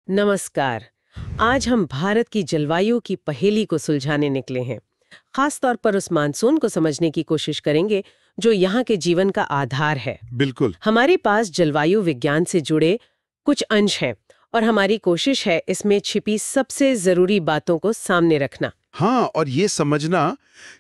नमस्कार। आज हम भारत की जलवायु की पहेली को सुलझाने निकले हैं। खास तौर पर उस मानसून को समझने की कोशिश करेंगे जो यहाँ के जीवन का आधार है। बिल्कुल। हमारे पास जलवायु विज्ञान से जुड़े कुछ अंश हैं और हमारी कोशिश है इसमें छिपी सबसे जरूरी बातों को सामने रखना। हाँ, और ये समझना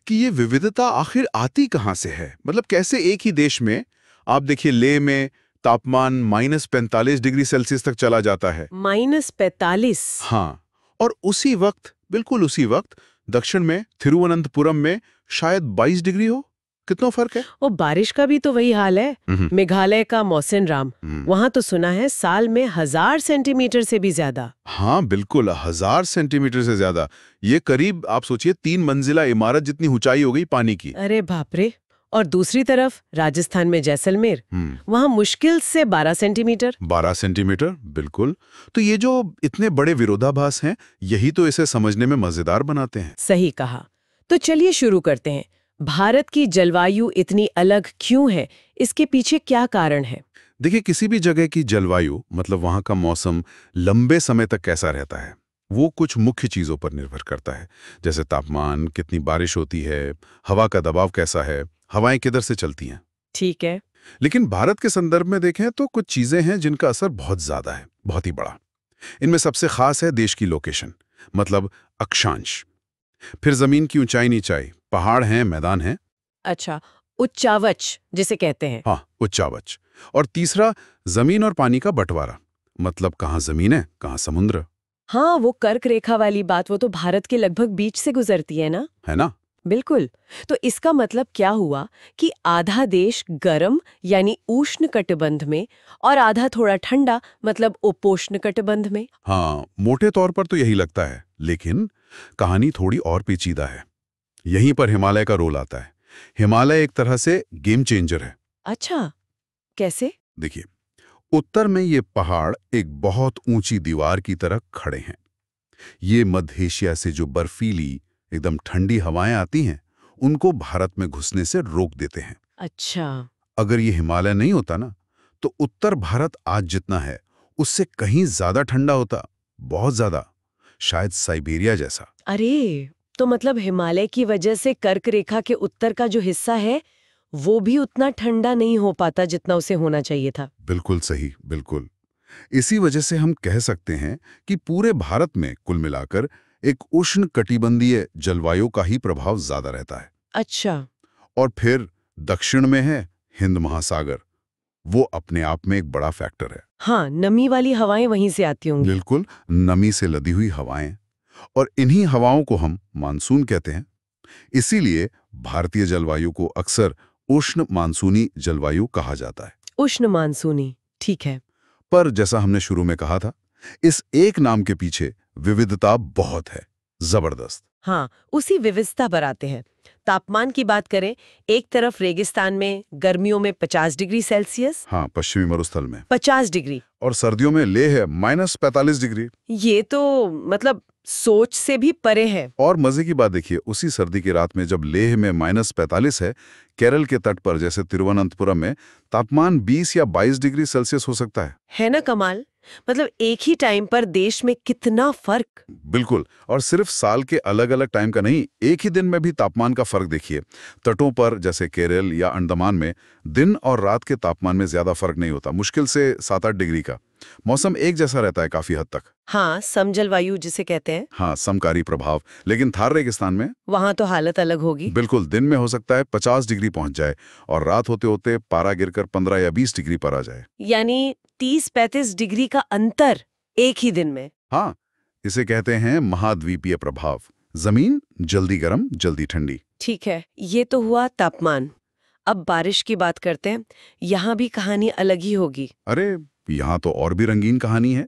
कि ये विविधता आखिर आती कहाँ से है। मतलब कैसे एक ही देश में आप देखिए लेह में तापमान -45 डिग्री सेल्सियस तक चला जाता है। -45। हाँ, और उसी वक्त, बिल्कुल उसी वक्त दक्षिण में थिरुवनंतपुरम में शायद 22 डिग्री हो। कितना फर्क है। और बारिश का भी तो वही हाल है। मेघालय का मौसिनराम, वहां तो सुना है साल में 1000 सेंटीमीटर से भी ज्यादा। हाँ बिल्कुल, 1000 सेंटीमीटर से ज्यादा। ये करीब आप सोचिए 3 मंजिला इमारत जितनी ऊंचाई हो गई पानी की। अरे बाप रे। और दूसरी तरफ राजस्थान में जैसलमेर, वहां मुश्किल से 12 सेंटीमीटर। 12 सेंटीमीटर, बिल्कुल। तो ये जो इतने बड़े विरोधाभास हैं, यही तो इसे समझने में मजेदार बनाते हैं। सही कहा। तो चलिए शुरू करते हैं। भारत की जलवायु इतनी अलग क्यों है? इसके पीछे क्या कारण है? देखिए, किसी भी जगह की जलवायु मतलब वहाँ का मौसम लंबे समय तक कैसा रहता है, वो कुछ मुख्य चीज़ों पर निर्भर करता है। जैसे तापमान, कितनी बारिश होती है, हवा का दबाव कैसा है, हवाएं किधर से चलती हैं। ठीक है। लेकिन भारत के संदर्भ में देखें तो कुछ चीज़ें हैं जिनका असर बहुत ज़्यादा है, बहुत ही बड़ा। इनमें सबसे खास है देश की लोकेशन, मतलब अक्षांश। फिर ज़मीन की ऊंचाई नीचाई, पहाड़ हैं, मैदान हैं। अच्छा, उच्चावच जिसे कहते हैं। हाँ, उच्चावच। और तीसरा, जमीन और पानी का बंटवारा, मतलब कहाँ जमीन है, कहाँ समुद्र। हाँ, वो कर्क रेखा वाली बात, वो तो भारत के लगभग बीच से गुजरती है ना? है ना। बिल्कुल। तो इसका मतलब क्या हुआ कि आधा देश गर्म यानी उष्ण कटिबंध में और आधा थोड़ा ठंडा मतलब उपोष्ण कटिबंध में। हाँ, मोटे तौर पर तो यही लगता है, लेकिन कहानी थोड़ी और पेचीदा है। यहीं पर हिमालय का रोल आता है। हिमालय एक तरह से गेम चेंजर है। अच्छा, कैसे? देखिए, उत्तर में ये पहाड़ एक बहुत ऊंची दीवार की तरह खड़े हैं। ये मध्य एशिया से जो बर्फीली एकदम ठंडी हवाएं आती हैं, उनको भारत में घुसने से रोक देते हैं। अच्छा। अगर ये हिमालय नहीं होता ना, तो उत्तर भारत आज जितना है उससे कहीं ज्यादा ठंडा होता, बहुत ज्यादा, शायद साइबेरिया जैसा। अरे, तो मतलब हिमालय की वजह से कर्क रेखा के उत्तर का जो हिस्सा है वो भी उतना ठंडा नहीं हो पाता जितना उसे होना चाहिए था। बिल्कुल सही, बिल्कुल। इसी वजह से हम कह सकते हैं कि पूरे भारत में कुल मिलाकर एक उष्ण कटिबंधीय जलवायु का ही प्रभाव ज्यादा रहता है। अच्छा। और फिर दक्षिण में है हिंद महासागर। वो अपने आप में एक बड़ा फैक्टर है। हाँ, नमी वाली हवाएं वहीं से आती होंगी। बिल्कुल, नमी से लदी हुई हवाएं, और इन्हीं हवाओं को हम मानसून कहते हैं। इसीलिए भारतीय जलवायु को अक्सर उष्ण मानसूनी जलवायु कहा जाता है। उष्ण मानसूनी, ठीक है। पर जैसा हमने शुरू में कहा था, इस एक नाम के पीछे विविधता बहुत है, जबरदस्त। हाँ, उसी विविधता पर आते हैं। तापमान की बात करें, एक तरफ रेगिस्तान में गर्मियों में 50 डिग्री सेल्सियस। हाँ, पश्चिमी मरुस्थल में 50 डिग्री। और सर्दियों में लेह है -45 डिग्री। ये तो मतलब सोच से भी परे है। और मजे की बात देखिए, उसी सर्दी की रात में जब लेह में -45 है, केरल के तट पर जैसे तिरुवनंतपुरम में तापमान 20 या 22 डिग्री सेल्सियस हो सकता है। है ना कमाल? मतलब एक ही टाइम पर देश में कितना फर्क। बिल्कुल, और सिर्फ साल के अलग अलग टाइम का नहीं, एक ही दिन में भी तापमान का फर्क देखिए। तटों पर जैसे केरल या अंडमान में दिन और रात के तापमान में ज्यादा फर्क नहीं होता, मुश्किल से 7-8 डिग्री का। मौसम एक जैसा रहता है काफी हद तक। हाँ, समजलवायु जिसे कहते हैं। हाँ, समकारी प्रभाव। लेकिन थार रेगिस्तान में वहां तो हालत अलग होगी। बिल्कुल, दिन में हो सकता है 50 डिग्री पहुंच जाए और रात होते होते पारा गिरकर 15 या 20 डिग्री पर आ जाए। यानी 30-35 डिग्री का अंतर एक ही दिन में। हाँ, इसे कहते हैं महाद्वीपीय प्रभाव। जमीन जल्दी गर्म, जल्दी ठंडी। ठीक है, ये तो हुआ तापमान। अब बारिश की बात करते हैं। यहाँ भी कहानी अलग ही होगी। अरे, यहाँ तो और भी रंगीन कहानी है।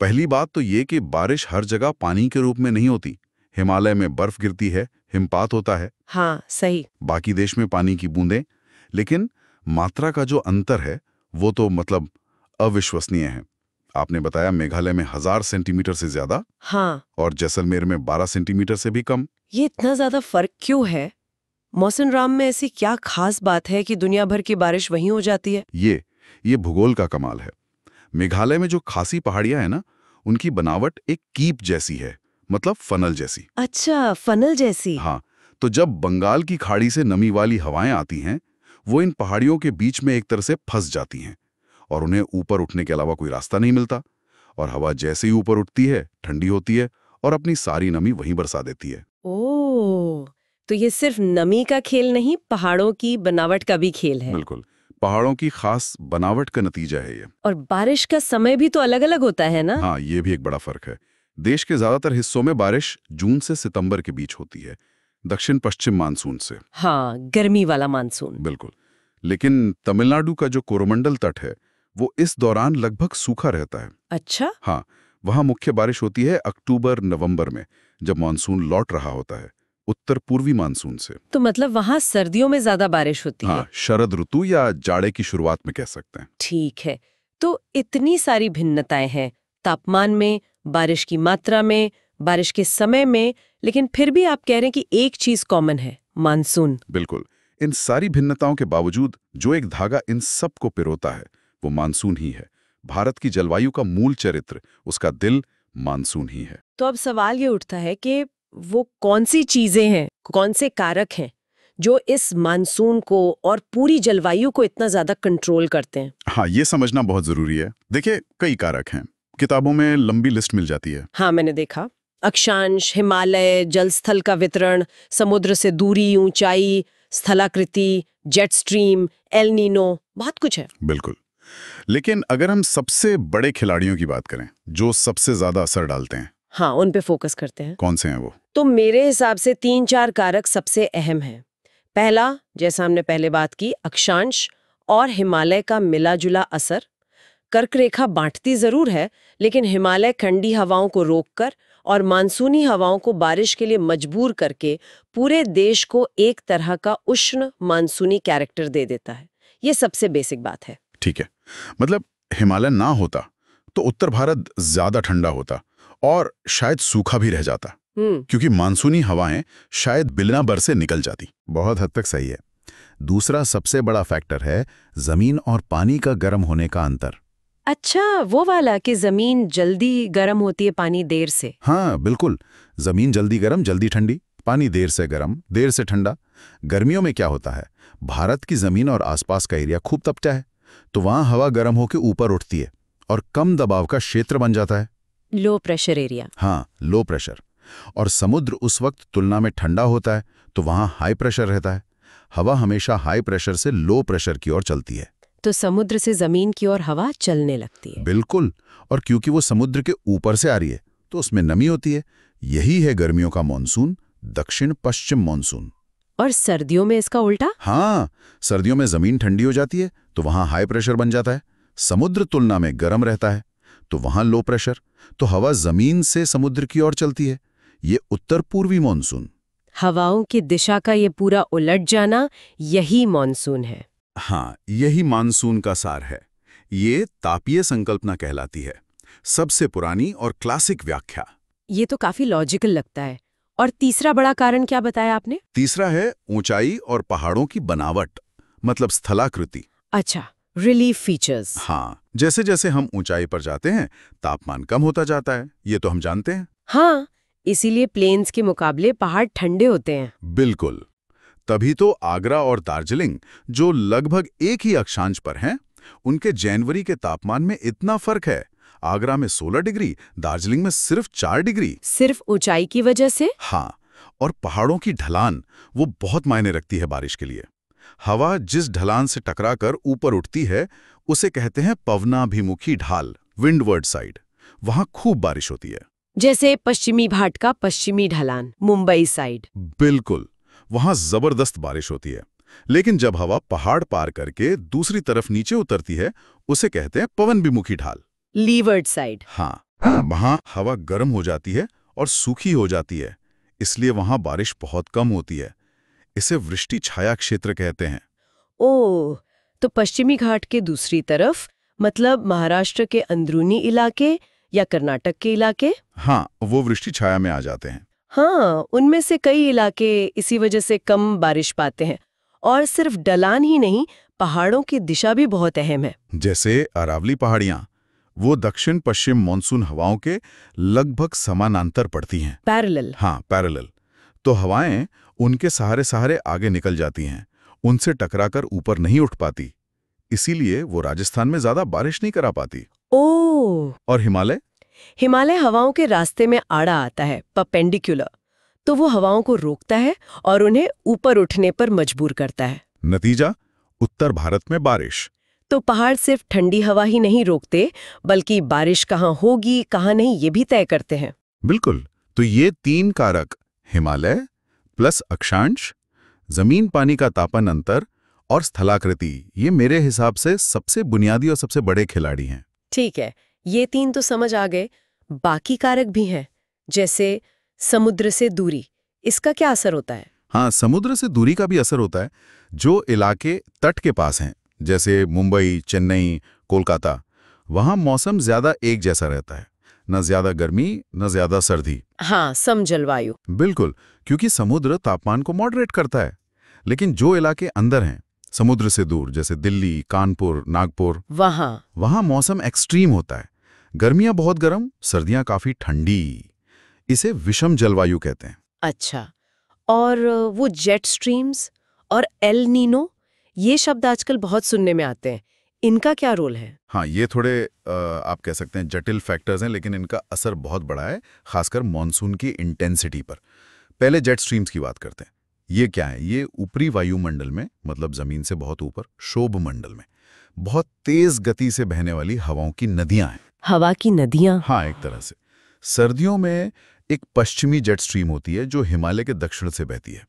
पहली बात तो ये कि बारिश हर जगह पानी के रूप में नहीं होती। हिमालय में बर्फ गिरती है, हिमपात होता है। हाँ, सही। बाकी देश में पानी की बूंदें। लेकिन मात्रा का जो अंतर है वो तो मतलब अविश्वसनीय है। आपने बताया मेघालय में 1000 सेंटीमीटर से ज्यादा। हाँ। और जैसलमेर में 12 सेंटीमीटर से भी कम। ये इतना ज्यादा फर्क क्यों है? मौसिनराम में ऐसी क्या खास बात है कि दुनिया भर की बारिश वहीं हो जाती है? ये भूगोल का कमाल है। मेघालय में जो खासी पहाड़ियां है ना, उनकी बनावट एक कीप जैसी है, मतलब फनल जैसी। अच्छा, फनल जैसी। हाँ, तो जब बंगाल की खाड़ी से नमी वाली हवाएं आती हैं, वो इन पहाड़ियों के बीच में एक तरह से फंस जाती हैं और उन्हें ऊपर उठने के अलावा कोई रास्ता नहीं मिलता। और हवा जैसे ही ऊपर उठती है, ठंडी होती है और अपनी सारी नमी वहीं बरसा देती है। ओह, तो ये सिर्फ नमी का खेल नहीं, पहाड़ों की बनावट का भी खेल है। बिल्कुल, पहाड़ों की खास बनावट का नतीजा है ये। और बारिश का समय भी तो अलग-अलग होता है ना? हाँ, ये भी एक बड़ा फर्क है। देश के ज्यादातर हिस्सों में बारिश जून से सितंबर के बीच होती है, दक्षिण पश्चिम मानसून से। हाँ, गर्मी वाला मानसून। बिल्कुल, लेकिन तमिलनाडु का जो कोरोमंडल तट है, वो इस दौरान लगभग सूखा रहता है। अच्छा। हाँ, वहाँ मुख्य बारिश होती है अक्टूबर-नवंबर में, जब मानसून लौट रहा होता है, उत्तर पूर्वी मानसून से। तो मतलब वहाँ सर्दियों में ज्यादा बारिश होती है। हाँ, शरद ऋतु या जाड़े की शुरुआत में कह सकते हैं। ठीक है, तो इतनी सारी भिन्नताएं हैं तापमान में, बारिश की मात्रा में, बारिश के समय में, लेकिन फिर भी आप कह रहे हैं कि एक चीज कॉमन है, मानसून। बिल्कुल, इन सारी भिन्नताओं के बावजूद जो एक धागा इन सब को पिरोता है, वो मानसून ही है। भारत की जलवायु का मूल चरित्र, उसका दिल मानसून ही है। तो अब सवाल ये उठता है कि वो कौन सी चीजें हैं, कौन से कारक हैं जो इस मानसून को और पूरी जलवायु को इतना ज्यादा कंट्रोल करते हैं? हाँ, ये समझना बहुत जरूरी है। देखिए, कई कारक हैं, किताबों में लंबी लिस्ट मिल जाती है। हाँ, मैंने देखा। अक्षांश, हिमालय, जलस्थल का वितरण, समुद्र से दूरी, ऊंचाई, स्थलाकृति, जेट स्ट्रीम, एल नीनो, बहुत कुछ है। बिल्कुल, लेकिन अगर हम सबसे बड़े खिलाड़ियों की बात करें, जो सबसे ज्यादा असर डालते हैं, हाँ, उन पे फोकस करते हैं। कौन से हैं वो? तो मेरे हिसाब से 3-4 कारक सबसे अहम हैं। पहला, जैसा हमने पहले बात की, अक्षांश और हिमालय का मिला-जुला असर। कर्क रेखा बांटती जरूर है, लेकिन हिमालय ठंडी हवाओं को रोककर और मानसूनी हवाओं को बारिश के लिए मजबूर करके पूरे देश को एक तरह का उष्ण मानसूनी कैरेक्टर दे देता है। ये सबसे बेसिक बात है। ठीक है, मतलब हिमालय ना होता तो उत्तर भारत ज्यादा ठंडा होता और शायद सूखा भी रह जाता, क्योंकि मानसूनी हवाएं शायद बिना बरसे निकल जाती। बहुत हद तक सही है। दूसरा सबसे बड़ा फैक्टर है जमीन और पानी का गर्म होने का अंतर। अच्छा, वो वाला कि जमीन जल्दी गर्म होती है, पानी देर से। हाँ बिल्कुल, जमीन जल्दी गर्म जल्दी ठंडी, पानी देर से गर्म देर से ठंडा। गर्मियों में क्या होता है, भारत की जमीन और आसपास का एरिया खूब तपता है, तो वहां हवा गर्म होकर ऊपर उठती है और कम दबाव का क्षेत्र बन जाता है, लो प्रेशर एरिया। हाँ, लो प्रेशर। और समुद्र उस वक्त तुलना में ठंडा होता है, तो वहां हाई प्रेशर रहता है। हवा हमेशा हाई प्रेशर से लो प्रेशर की ओर चलती है। तो समुद्र से जमीन की ओर हवा चलने लगती है। बिल्कुल, और क्योंकि वो समुद्र के ऊपर से आ रही है, तो उसमें नमी होती है। यही है गर्मियों का मॉनसून, दक्षिण पश्चिम मॉनसून। और सर्दियों में इसका उल्टा? हाँ, सर्दियों में जमीन ठंडी हो जाती है, तो वहां हाई प्रेशर बन जाता है। समुद्र तुलना में गर्म रहता है, तो वहां लो प्रेशर, तो हवा जमीन से समुद्र की ओर चलती है। ये उत्तर पूर्वी मॉनसून। हवाओं की दिशा का ये पूरा उलट जाना, यही मॉनसून है। हाँ, यही मानसून का सार है। ये तापीय संकल्पना कहलाती है, सबसे पुरानी और क्लासिक व्याख्या। ये तो काफी लॉजिकल लगता है। और तीसरा बड़ा कारण क्या बताया आपने? तीसरा है ऊंचाई और पहाड़ों की बनावट, मतलब स्थलाकृति। अच्छा, रिलीफ फीचर्स। हाँ, जैसे जैसे हम ऊंचाई पर जाते हैं, तापमान कम होता जाता है, ये तो हम जानते हैं। हाँ, इसीलिए प्लेन्स के मुकाबले पहाड़ ठंडे होते हैं। बिल्कुल, तभी तो आगरा और दार्जिलिंग, जो लगभग एक ही अक्षांश पर हैं, उनके जनवरी के तापमान में इतना फर्क है। आगरा में 16 डिग्री, दार्जिलिंग में सिर्फ 4 डिग्री। सिर्फ ऊंचाई की वजह से? हाँ, और पहाड़ों की ढलान, वो बहुत मायने रखती है बारिश के लिए। हवा जिस ढलान से टकराकर ऊपर उठती है, उसे कहते हैं पवनाभिमुखी ढाल, विंडवर्ड साइड। वहां खूब बारिश होती है। जैसे पश्चिमी घाट का पश्चिमी ढलान, मुंबई साइड। बिल्कुल, वहां जबरदस्त बारिश होती है। लेकिन जब हवा पहाड़ पार करके दूसरी तरफ नीचे उतरती है, उसे कहते हैं पवनभिमुखी ढाल, लीवर्ड साइड। हाँ, वहां हवा गर्म हो जाती है और सूखी हो जाती है, इसलिए वहां बारिश बहुत कम होती है। इसे वृष्टि छाया क्षेत्र कहते हैं। ओह, तो पश्चिमी घाट के दूसरी तरफ, मतलब महाराष्ट्र के अंदरूनी इलाके या कर्नाटक के इलाके? हाँ, वो वृष्टि छाया में आ जाते हैं। हाँ, उनमें से कई इलाके इसी वजह से कम बारिश पाते हैं। और सिर्फ ढलान ही नहीं, पहाड़ों की दिशा भी बहुत अहम है। जैसे अरावली पहाड़ियां, वो दक्षिण पश्चिम मानसून हवाओं के लगभग समानांतर पड़ती हैं। पैरेलल। हाँ, पैरेलल। तो हवाएं उनके सहारे सहारे आगे निकल जाती हैं, उनसे टकराकर ऊपर नहीं उठ पाती, इसीलिए वो राजस्थान में ज्यादा बारिश नहीं करा पाती। ओह। और हिमालय? हिमालय हवाओं के रास्ते में आड़ा आता है, परपेंडिकुलर, तो वो हवाओं को रोकता है और उन्हें ऊपर उठने पर मजबूर करता है। नतीजा, उत्तर भारत में बारिश। तो पहाड़ सिर्फ ठंडी हवा ही नहीं रोकते, बल्कि बारिश कहाँ होगी कहाँ नहीं ये भी तय करते हैं। बिल्कुल। तो ये 3 कारक, हिमालय प्लस अक्षांश, जमीन पानी का तापन अंतर और स्थलाकृति, ये मेरे हिसाब से सबसे बुनियादी और सबसे बड़े खिलाड़ी हैं। ठीक है, ये 3 तो समझ आ गए। बाकी कारक भी हैं, जैसे समुद्र से दूरी, इसका क्या असर होता है? हाँ, समुद्र से दूरी का भी असर होता है। जो इलाके तट के पास हैं, जैसे मुंबई, चेन्नई, कोलकाता, वहाँ मौसम ज्यादा एक जैसा रहता है, न ज्यादा गर्मी न ज्यादा सर्दी। हाँ, सम जलवायु। बिल्कुल, क्योंकि समुद्र तापमान को मॉडरेट करता है। लेकिन जो इलाके अंदर हैं, समुद्र से दूर, जैसे दिल्ली, कानपुर, नागपुर, वहाँ मौसम एक्सट्रीम होता है। गर्मियाँ बहुत गर्म, सर्दियाँ काफी ठंडी। इसे विषम जलवायु कहते हैं। अच्छा, और वो जेट स्ट्रीम्स और एल नीनो, ये शब्द आजकल बहुत सुनने में आते हैं, इनका क्या रोल है? हाँ, ये थोड़े आप कह सकते हैं जटिल फैक्टर्स हैं, लेकिन इनका असर बहुत बड़ा है, खासकर मॉनसून की इंटेंसिटी पर। पहले जेट स्ट्रीम्स की बात करते हैं। ये क्या है? ये ऊपरी वायुमंडल में, मतलब जमीन से बहुत ऊपर, शोभ मंडल में बहुत तेज गति से बहने वाली हवाओं की नदियां हैं। हवा की नदियां? हाँ, एक तरह से। सर्दियों में एक पश्चिमी जेट स्ट्रीम होती है जो हिमालय के दक्षिण से बहती है।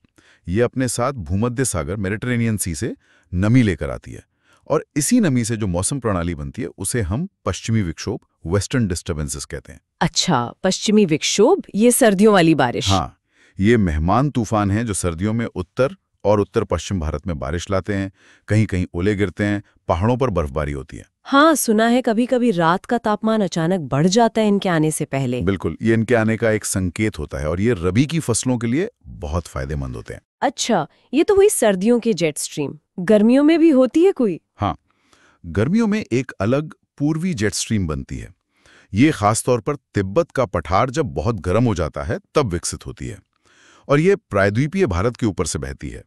ये अपने साथ भूमध्य सागर, मेडिटेरेनियन सी से नमी लेकर आती है, और इसी नमी से जो मौसम प्रणाली बनती है उसे हम पश्चिमी विक्षोभ, वेस्टर्न डिस्टर्बेंसेस कहते हैं। अच्छा, पश्चिमी विक्षोभ, ये सर्दियों वाली बारिश। हाँ, ये मेहमान तूफान हैं जो सर्दियों में उत्तर और उत्तर पश्चिम भारत में बारिश लाते हैं। कहीं कहीं ओले गिरते हैं, पहाड़ों पर बर्फबारी होती है। हाँ, सुना है कभी कभी रात का तापमान अचानक बढ़ जाता है इनके आने से पहले। बिल्कुल, ये इनके आने का एक संकेत होता है, और ये रबी की फसलों के लिए बहुत फायदेमंद होते हैं। अच्छा, ये तो हुई सर्दियों की जेट स्ट्रीम। गर्मियों में भी होती है कोई? हाँ, गर्मियों में एक अलग पूर्वी जेट स्ट्रीम बनती है। ये खासतौर पर तिब्बत का पठार जब बहुत गर्म हो जाता है तब विकसित होती है, और ये प्रायद्वीपीय भारत के ऊपर से बहती है।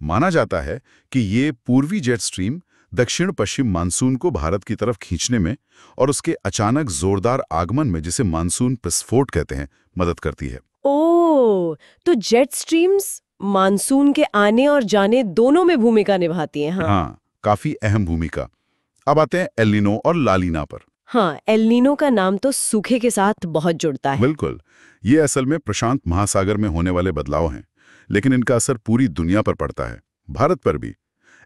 माना जाता है कि ये पूर्वी जेट स्ट्रीम दक्षिण पश्चिम मानसून को भारत की तरफ खींचने में और उसके अचानक जोरदार आगमन में, जिसे मानसून प्रस्फोट कहते हैं, मदद करती है। ओह, तो जेट स्ट्रीम्स मानसून के आने और जाने दोनों में भूमिका निभाती हैं। हाँ, काफी अहम भूमिका। अब आते हैं एल नीनो और ला नीना पर। हाँ, एल नीनो का नाम तो सूखे के साथ बहुत जुड़ता है। बिल्कुल, ये असल में प्रशांत महासागर में होने वाले बदलाव हैं, लेकिन इनका असर पूरी दुनिया पर पड़ता है, भारत पर भी।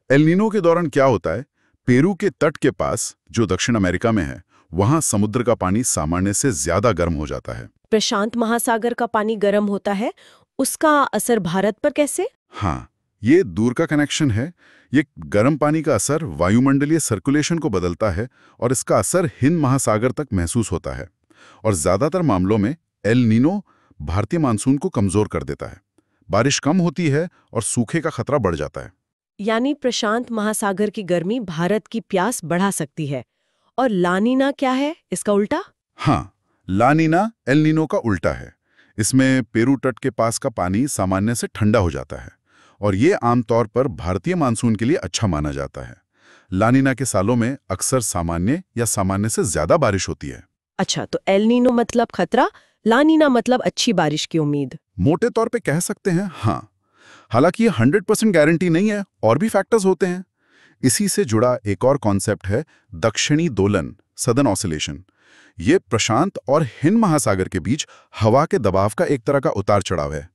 एल नीनो के दौरान क्या होता है, पेरू के तट के पास, जो दक्षिण अमेरिका में है, वहां समुद्र का पानी सामान्य से ज्यादा गर्म हो जाता है। प्रशांत महासागर का पानी गर्म होता है, उसका असर भारत पर कैसे? हाँ, ये दूर का कनेक्शन है। ये गर्म पानी का असर वायुमंडलीय सर्कुलेशन को बदलता है, और इसका असर हिंद महासागर तक महसूस होता है, और ज्यादातर मामलों में एल नीनो भारतीय मानसून को कमजोर कर देता है। बारिश कम होती है और सूखे का खतरा बढ़ जाता है। यानी प्रशांत महासागर की गर्मी भारत की प्यास बढ़ा सकती है। और ला नीना क्या है, इसका उल्टा? हाँ, ला नीना एल नीनो का उल्टा है। इसमें पेरू तट के पास का पानी सामान्य से ठंडा हो जाता है, और ये आमतौर पर भारतीय मानसून के लिए अच्छा माना जाता है। ला नीना के सालों में अक्सर सामान्य या सामान्य से ज्यादा बारिश होती है। अच्छा, तो एल नीनो मतलब खतरा, ला नीना मतलब अच्छी बारिश की उम्मीद। मोटे तौर पे कह सकते हैं, हाँ। हालांकि ये 100% गारंटी नहीं है, और भी फैक्टर्स होते हैं। इसी से जुड़ा एक और कॉन्सेप्ट है दक्षिणी दोलन, सदर्न ऑसिलेशन। ये प्रशांत और हिंद महासागर के बीच हवा के दबाव का एक तरह का उतार चढ़ाव है,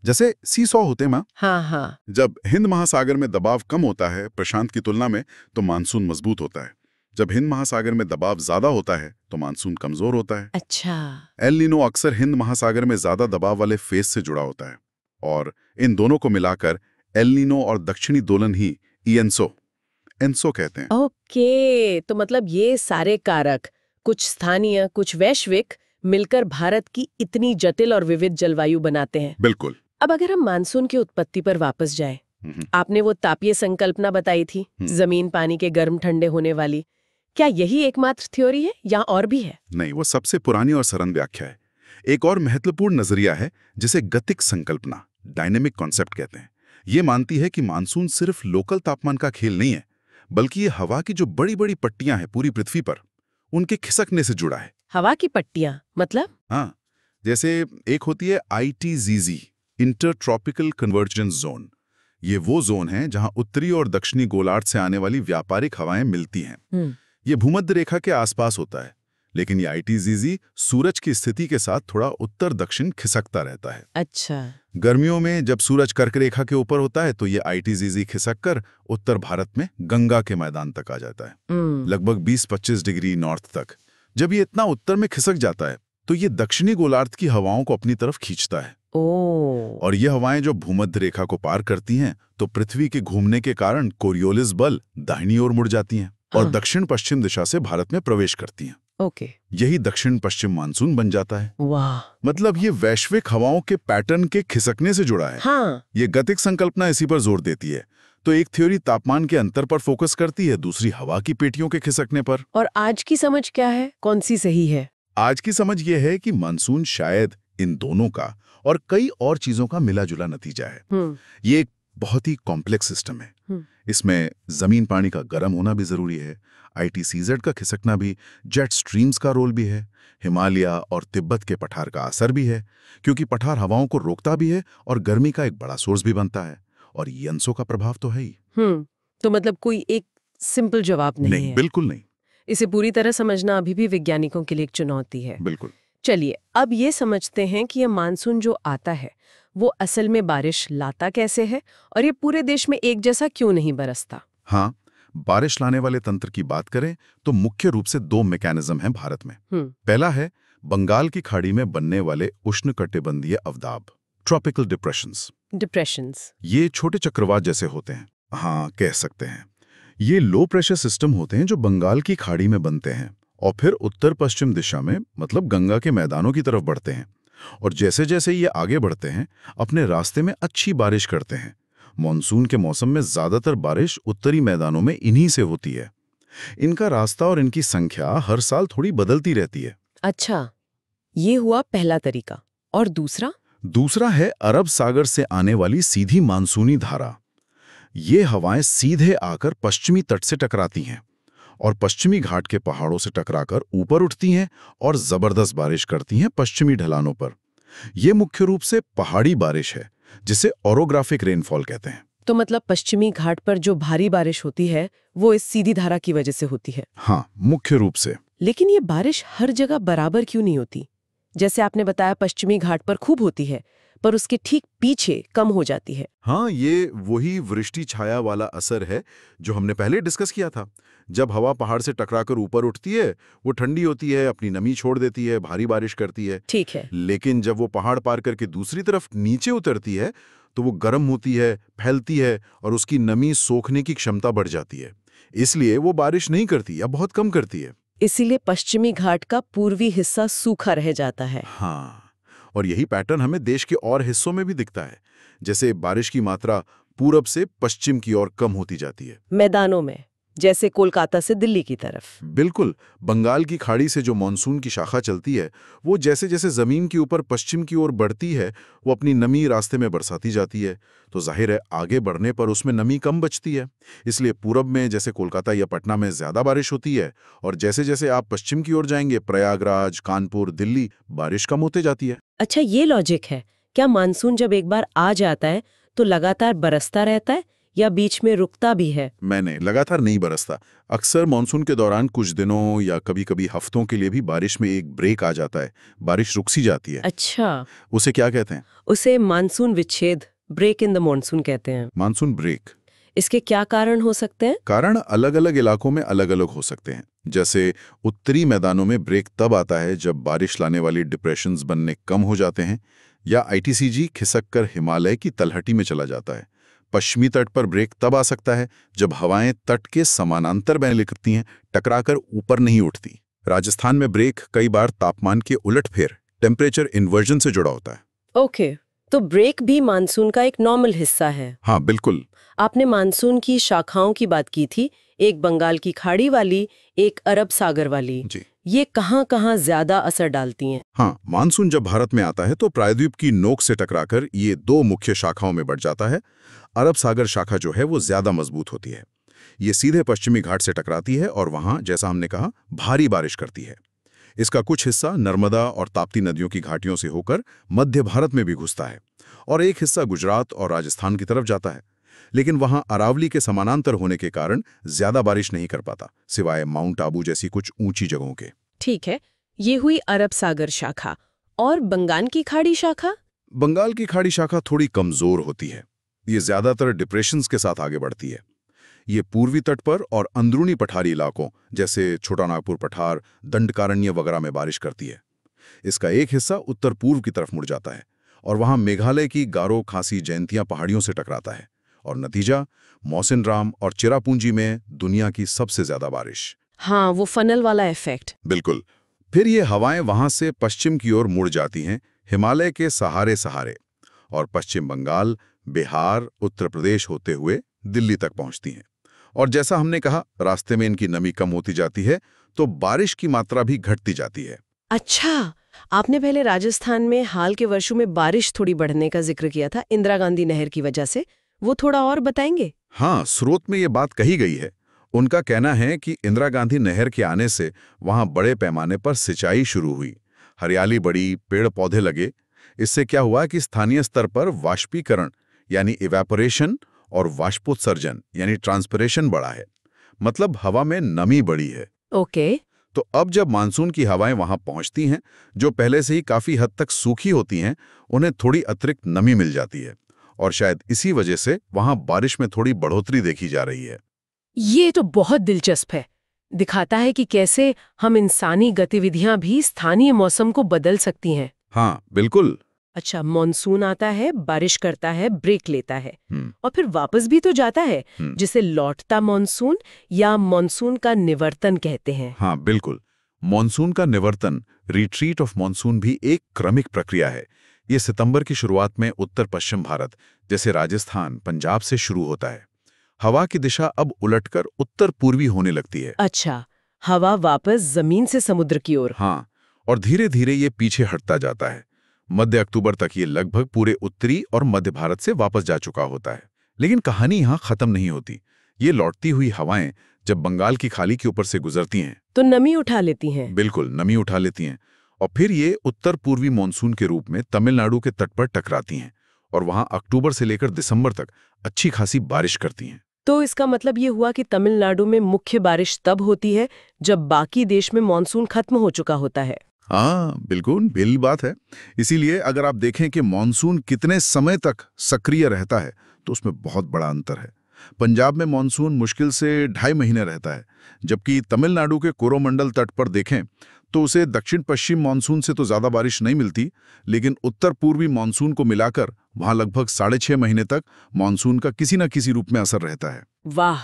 जैसे सीसॉ होते माँ। हाँ। जब हिंद महासागर में दबाव कम होता है प्रशांत की तुलना में, तो मानसून मजबूत होता है। जब हिंद महासागर में दबाव ज्यादा होता है तो मानसून कमजोर होता है। अच्छा। एल नीनो अक्सर हिंद महासागर में ज्यादा दबाव वाले फेज से जुड़ा होता है, और इन दोनों को मिलाकर एल नीनो और दक्षिणी दोलन ही एनसो कहते हैं। ओके, तो मतलब ये सारे कारक, कुछ स्थानीय कुछ वैश्विक, मिलकर भारत की इतनी जटिल और विविध जलवायु बनाते हैं। बिल्कुल। अब अगर हम मानसून की उत्पत्ति पर वापस जाएं, आपने वो तापीय संकल्पना बताई थी, जमीन पानी के गर्म ठंडे होने वाली, क्या यही एकमात्र थ्योरी है या और भी है? नहीं, वो सबसे पुरानी और सरल व्याख्या है। एक और महत्वपूर्ण नजरिया है जिसे गतिक संकल्पना, डायनेमिक कॉन्सेप्ट कहते हैं। ये मानती है कि मानसून सिर्फ लोकल तापमान का खेल नहीं है, बल्कि ये हवा की जो बड़ी बड़ी पट्टियां हैं पूरी पृथ्वी पर, उनके खिसकने से जुड़ा है। हवा की पट्टियां मतलब? हाँ, जैसे एक होती है ITZZ, inter tropical convergence zone. ये वो जोन है जहां उत्तरी और दक्षिणी गोलार्ध से आने वाली व्यापारिक हवाएं मिलती हैं। ये भूमध्य रेखा के आसपास होता है, लेकिन ये ITZZ सूरज की स्थिति के साथ थोड़ा उत्तर दक्षिण खिसकता रहता है। अच्छा। गर्मियों में जब सूरज कर्क रेखा के ऊपर होता है तो ये ITZZ खिसक कर उत्तर भारत में गंगा के मैदान तक आ जाता है, लगभग 20-25 डिग्री नॉर्थ तक। जब ये इतना उत्तर में खिसक जाता है तो ये दक्षिणी गोलार्ध की हवाओं को अपनी तरफ खींचता है। और ये हवाएं जो भूमध्य रेखा को पार करती हैं तो पृथ्वी के घूमने के कारण कोरियोलिस बल दाहिनी ओर मुड़ जाती हैं और दक्षिण पश्चिम दिशा से भारत में प्रवेश करती हैं। ओके। यही दक्षिण पश्चिम मानसून बन जाता है। वाह। मतलब ये वैश्विक हवाओं के पैटर्न के खिसकने से जुड़ा है। हाँ। ये गतिक संकल्पना इसी पर जोर देती है। तो एक थ्योरी तापमान के अंतर पर फोकस करती है, दूसरी हवा की पेटियों के खिसकने पर। और आज की समझ क्या है, कौन सी सही है? आज की समझ ये है कि मानसून शायद इन दोनों का और कई और चीजों का मिला जुला नतीजा है। ये एक बहुत ही कॉम्प्लेक्स सिस्टम है। इसमें जमीन पानी का गर्म होना भी जरूरी है, ITCZ का खिसकना भी, जेट स्ट्रीम्स का रोल भी है, हिमालय और तिब्बत के पठार का असर भी है, क्योंकि पठार हवाओं को रोकता भी है और गर्मी का एक बड़ा सोर्स भी बनता है, और यंसों का प्रभाव तो है ही। तो मतलब कोई एक सिंपल जवाब नहीं है? बिल्कुल नहीं। इसे पूरी तरह समझना अभी भी वैज्ञानिकों के लिए एक चुनौती है। बिल्कुल। चलिए अब ये समझते हैं कि ये मानसून जो आता है वो असल में बारिश लाता कैसे है, और ये पूरे देश में एक जैसा क्यों नहीं बरसता? हाँ, बारिश लाने वाले तंत्र की बात करें तो मुख्य रूप से 2 मैकेनिज्म हैं भारत में। पहला है बंगाल की खाड़ी में बनने वाले उष्णकटिबंधीय अवदाब, ट्रॉपिकल डिप्रेशंस। ये छोटे चक्रवात जैसे होते हैं, हाँ कह सकते हैं। ये लो प्रेशर सिस्टम होते हैं जो बंगाल की खाड़ी में बनते हैं और फिर उत्तर पश्चिम दिशा में, मतलब गंगा के मैदानों की तरफ बढ़ते हैं, और जैसे जैसे ये आगे बढ़ते हैं अपने रास्ते में अच्छी बारिश करते हैं। मॉनसून के मौसम में ज्यादातर बारिश उत्तरी मैदानों में इन्हीं से होती है। इनका रास्ता और इनकी संख्या हर साल थोड़ी बदलती रहती है। अच्छा, ये हुआ पहला तरीका। और दूसरा है अरब सागर से आने वाली सीधी मानसूनी धारा। ये हवाएं सीधे आकर पश्चिमी तट से टकराती हैं और पश्चिमी घाट के पहाड़ों से टकराकर ऊपर उठती हैं और जबरदस्त बारिश करती हैं पश्चिमी ढलानों पर। यह मुख्य रूप से पहाड़ी बारिश है जिसे ओरोग्राफिक रेनफॉल कहते हैं। तो मतलब पश्चिमी घाट पर जो भारी बारिश होती है वो इस सीधी धारा की वजह से होती है? हाँ, मुख्य रूप से। लेकिन ये बारिश हर जगह बराबर क्यों नहीं होती? जैसे आपने बताया पश्चिमी घाट पर खूब होती है पर उसके ठीक पीछे कम हो जाती है। हाँ, ये वही वृष्टि छाया वाला असर है जो हमने पहले डिस्कस किया था। जब हवा पहाड़ से टकराकर ऊपर उठती है वो ठंडी होती है, अपनी नमी छोड़ देती है, भारी बारिश करती है। ठीक है। लेकिन जब वो पहाड़ पार करके दूसरी तरफ नीचे उतरती है तो वो गर्म होती है, फैलती है और उसकी नमी सोखने की क्षमता बढ़ जाती है। इसलिए वो बारिश नहीं करती या बहुत कम करती है। इसीलिए पश्चिमी घाट का पूर्वी हिस्सा सूखा रह जाता है। हाँ, और यही पैटर्न हमें देश के और हिस्सों में भी दिखता है। जैसे बारिश की मात्रा पूरब से पश्चिम की ओर कम होती जाती है, मैदानों में, जैसे कोलकाता से दिल्ली की तरफ। बिल्कुल। बंगाल की खाड़ी से जो मॉनसून की शाखा चलती है वो जैसे जैसे जमीन के ऊपर पश्चिम की ओर बढ़ती है वो अपनी नमी रास्ते में बरसाती जाती है, तो जाहिर है आगे बढ़ने पर उसमें नमी कम बचती है। इसलिए पूरब में जैसे कोलकाता या पटना में ज्यादा बारिश होती है और जैसे जैसे आप पश्चिम की ओर जाएंगे, प्रयागराज, कानपुर, दिल्ली, बारिश कम होते जाती है। अच्छा, ये लॉजिक है क्या? मानसून जब एक बार आ जाता है तो लगातार बरसता रहता है या बीच में रुकता भी है? मैंने लगातार नहीं बरसता। अक्सर मानसून के दौरान कुछ दिनों या कभी-कभी हफ्तों के लिए भी बारिश में एक ब्रेक आ जाता है, बारिश रुक सी जाती है। अच्छा, उसे क्या कहते हैं? उसे मानसून विच्छेद, ब्रेक इन द मानसून कहते हैं। Monsoon break. इसके क्या कारण हो सकते हैं? कारण अलग-अलग इलाकों में अलग-अलग हो सकते हैं। जैसे उत्तरी मैदानों में ब्रेक तब आता है जब बारिश लाने वाली डिप्रेशंस बनने कम हो जाते हैं या ITCZ खिसक कर हिमालय की तलहटी में चला जाता है। पश्चिमी तट पर ब्रेक तब आ सकता है जब हवाएं तट के समानांतर बहने लगती हैं, टकराकर ऊपर नहीं उठती। राजस्थान में ब्रेक कई बार तापमान के उलटफेर, टेम्परेचर इन्वर्जन से जुड़ा होता है। ओके, तो ब्रेक भी मानसून का एक नॉर्मल हिस्सा है। हाँ बिल्कुल। आपने मानसून की शाखाओं की बात की थी, एक बंगाल की खाड़ी वाली, एक अरब सागर वाली। जी ये कहाँ-कहाँ ज्यादा असर डालती हैं? हाँ, मानसून जब भारत में आता है तो प्रायद्वीप की नोक से टकराकर ये दो मुख्य शाखाओं में बढ़ जाता है। अरब सागर शाखा जो है वो ज्यादा मजबूत होती है। ये सीधे पश्चिमी घाट से टकराती है और वहां, जैसा हमने कहा, भारी बारिश करती है। इसका कुछ हिस्सा नर्मदा और ताप्ती नदियों की घाटियों से होकर मध्य भारत में भी घुसता है और एक हिस्सा गुजरात और राजस्थान की तरफ जाता है। लेकिन वहां अरावली के समानांतर होने के कारण ज्यादा बारिश नहीं कर पाता, सिवाय माउंट आबू जैसी कुछ ऊंची जगहों के। ठीक है, ये हुई अरब सागर शाखा। और बंगाल की खाड़ी शाखा? बंगाल की खाड़ी शाखा थोड़ी कमजोर होती है। ये ज्यादातर डिप्रेशंस के साथ आगे बढ़ती है। ये पूर्वी तट पर और अंदरूनी पठारी इलाकों जैसे छोटा नागपुर पठार, दंडकारण्य वगैरह में बारिश करती है। इसका एक हिस्सा उत्तर पूर्व की तरफ मुड़ जाता है और वहां मेघालय की गारो खासी जयंतियां पहाड़ियों से टकराता है और नतीजा मौसिनराम और चिरापूंजी में दुनिया की सबसे ज्यादा बारिश। हाँ, वो फनल वाला इफेक्ट। बिल्कुल। फिर ये हवाएं वहां से पश्चिम की ओर मुड़ जाती हैं, हिमालय के सहारे सहारे, और पश्चिम बंगाल, बिहार, उत्तर प्रदेश होते हुए दिल्ली तक पहुंचती हैं। और जैसा हमने कहा, रास्ते में इनकी नमी कम होती जाती है तो बारिश की मात्रा भी घटती जाती है। अच्छा, आपने पहले राजस्थान में हाल के वर्षों में बारिश थोड़ी बढ़ने का जिक्र किया था इंदिरा गांधी नहर की वजह से। वो थोड़ा और बताएंगे? हाँ, स्रोत में ये बात कही गई है। उनका कहना है कि इंदिरा गांधी नहर के आने से वहां बड़े पैमाने पर सिंचाई शुरू हुई, हरियाली बढ़ी, पेड़ पौधे लगे। इससे क्या हुआ कि स्थानीय स्तर पर वाष्पीकरण यानी इवेपोरेशन और वाष्पोत्सर्जन यानी ट्रांसपिरेशन बढ़ा है। मतलब हवा में नमी बढ़ी है। ओके। तो अब जब मानसून की हवाएं वहां पहुंचती हैं, जो पहले से ही काफी हद तक सूखी होती हैं, उन्हें थोड़ी अतिरिक्त नमी मिल जाती है और शायद इसी वजह से वहां बारिश में थोड़ी बढ़ोतरी देखी जा रही है। ये तो बहुत दिलचस्प है। दिखाता है कि कैसे हम इंसानी गतिविधियां भी स्थानीय मौसम को बदल सकती हैं। हाँ बिल्कुल। अच्छा, मॉनसून आता है, बारिश करता है, ब्रेक लेता है हम्म, और फिर वापस भी तो जाता है, हम्म, जिसे लौटता मॉनसून या मॉनसून का निवर्तन कहते हैं। हाँ बिल्कुल। मॉनसून का निवर्तन, रिट्रीट ऑफ मॉनसून, भी एक क्रमिक प्रक्रिया है। ये सितंबर की शुरुआत में उत्तर पश्चिम भारत जैसे राजस्थान, पंजाब से शुरू होता है। हवा की दिशा अब उलटकर उत्तर पूर्वी होने लगती है। अच्छा, हवा वापस जमीन से समुद्र की ओर। हाँ, और धीरे धीरे ये पीछे हटता जाता है। मध्य अक्टूबर तक ये लगभग पूरे उत्तरी और मध्य भारत से वापस जा चुका होता है। लेकिन कहानी यहाँ खत्म नहीं होती। ये लौटती हुई हवाएं जब बंगाल की खाड़ी के ऊपर से गुजरती हैं तो नमी उठा लेती हैं। बिल्कुल, नमी उठा लेती हैं और फिर ये उत्तर पूर्वी मानसून के रूप में तमिलनाडु के तट पर टकराती हैं और वहां अक्टूबर से लेकर दिसंबर तक अच्छी खासी बारिश करती हैं। तो इसका मतलब ये हुआ कि तमिलनाडु में मुख्य बारिश तब होती है जब बाकी देश में मॉनसून खत्म हो चुका होता है। हाँ बिल्कुल, बिल बात है। इसीलिए अगर आप देखें कि मानसून कितने समय तक सक्रिय रहता है तो उसमें बहुत बड़ा अंतर है। पंजाब में मानसून मुश्किल से 2.5 महीने रहता है, जबकि तमिलनाडु के कोरोमंडल तट पर देखें तो उसे दक्षिण पश्चिम मानसून से तो ज्यादा बारिश नहीं मिलती, लेकिन उत्तर पूर्वी मानसून को मिलाकर वहां लगभग 6.5 महीने तक मानसून का किसी न किसी रूप में असर रहता है। वाह,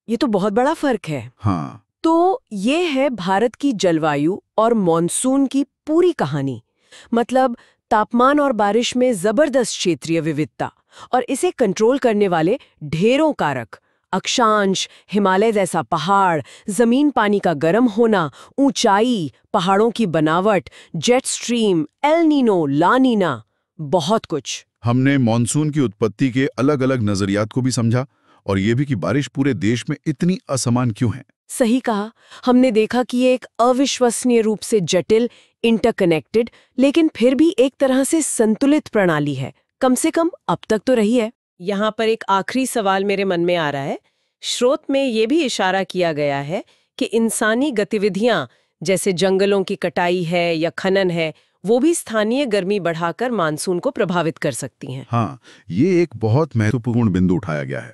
ये तो बहुत बड़ा फर्क है। हाँ तो ये है भारत की जलवायु और मॉनसून की पूरी कहानी। मतलब तापमान और बारिश में जबरदस्त क्षेत्रीय विविधता और इसे कंट्रोल करने वाले ढेरों कारक, अक्षांश, हिमालय जैसा पहाड़, जमीन पानी का गर्म होना, ऊंचाई, पहाड़ों की बनावट, जेट स्ट्रीम, एल नीनो, ला नीना, बहुत कुछ। हमने मानसून की उत्पत्ति के अलग अलग नजरियात को भी समझा और ये भी कि बारिश पूरे देश में इतनी असमान क्यों है। सही कहा। हमने देखा कि ये एक अविश्वसनीय रूप से जटिल, इंटरकनेक्टेड, लेकिन फिर भी एक तरह से संतुलित प्रणाली है। कम से कम अब तक तो रही है। यहाँ पर एक आखिरी सवाल मेरे मन में आ रहा है। स्रोत में ये भी इशारा किया गया है कि इंसानी गतिविधियां जैसे जंगलों की कटाई है या खनन है, वो भी स्थानीय गर्मी बढ़ाकर मानसून को प्रभावित कर सकती हैं। हाँ, ये एक बहुत महत्वपूर्ण बिंदु उठाया गया है।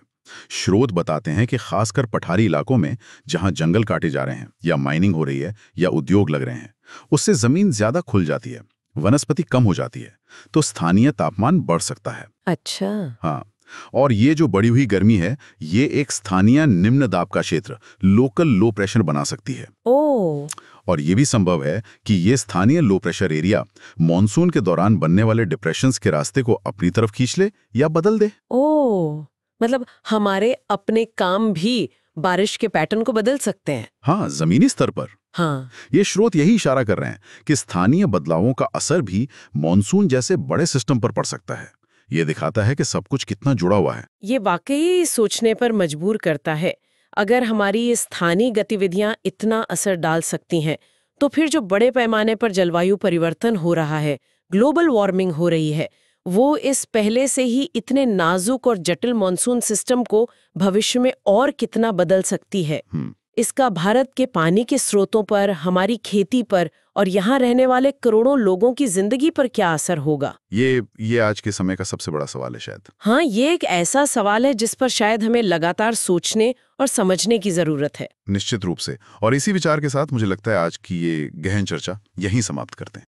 स्रोत बताते हैं कि खासकर पठारी इलाकों में जहां जंगल काटे जा रहे हैं या माइनिंग हो रही है या उद्योग लग रहे हैं, उससे जमीन ज्यादा खुल जाती है, वनस्पति कम हो जाती है, तो स्थानीय तापमान बढ़ सकता है। अच्छा। हाँ, और ये जो बढ़ी हुई गर्मी है, ये एक स्थानीय निम्न दाब का क्षेत्र, लोकल लो प्रेशर बना सकती है। ओह। और ये भी संभव है कि ये स्थानीय लो प्रेशर एरिया मॉनसून के दौरान बनने वाले डिप्रेशंस के रास्ते को अपनी तरफ खींच ले या बदल दे। ओह, मतलब हमारे अपने काम भी बारिश के पैटर्न को बदल सकते हैं। हाँ, जमीनी स्तर पर। हाँ, ये स्रोत यही इशारा कर रहे हैं कि स्थानीय बदलावों का असर भी मॉनसून जैसे बड़े सिस्टम पर पड़ सकता है। ये दिखाता है कि सब कुछ कितना जुड़ा हुआ है। ये वाकई सोचने पर मजबूर करता है। अगर हमारी ये स्थानीय गतिविधियां इतना असर डाल सकती हैं, तो फिर जो बड़े पैमाने पर जलवायु परिवर्तन हो रहा है, ग्लोबल वार्मिंग हो रही है, वो इस पहले से ही इतने नाजुक और जटिल मॉनसून सिस्टम को भविष्य में और कितना बदल सकती है। इसका भारत के पानी के स्रोतों पर, हमारी खेती पर और यहाँ रहने वाले करोड़ों लोगों की जिंदगी पर क्या असर होगा? ये आज के समय का सबसे बड़ा सवाल है शायद। हाँ, ये एक ऐसा सवाल है जिस पर शायद हमें लगातार सोचने और समझने की जरूरत है। निश्चित रूप से। और इसी विचार के साथ मुझे लगता है आज की ये गहन चर्चा यहीं समाप्त करते हैं।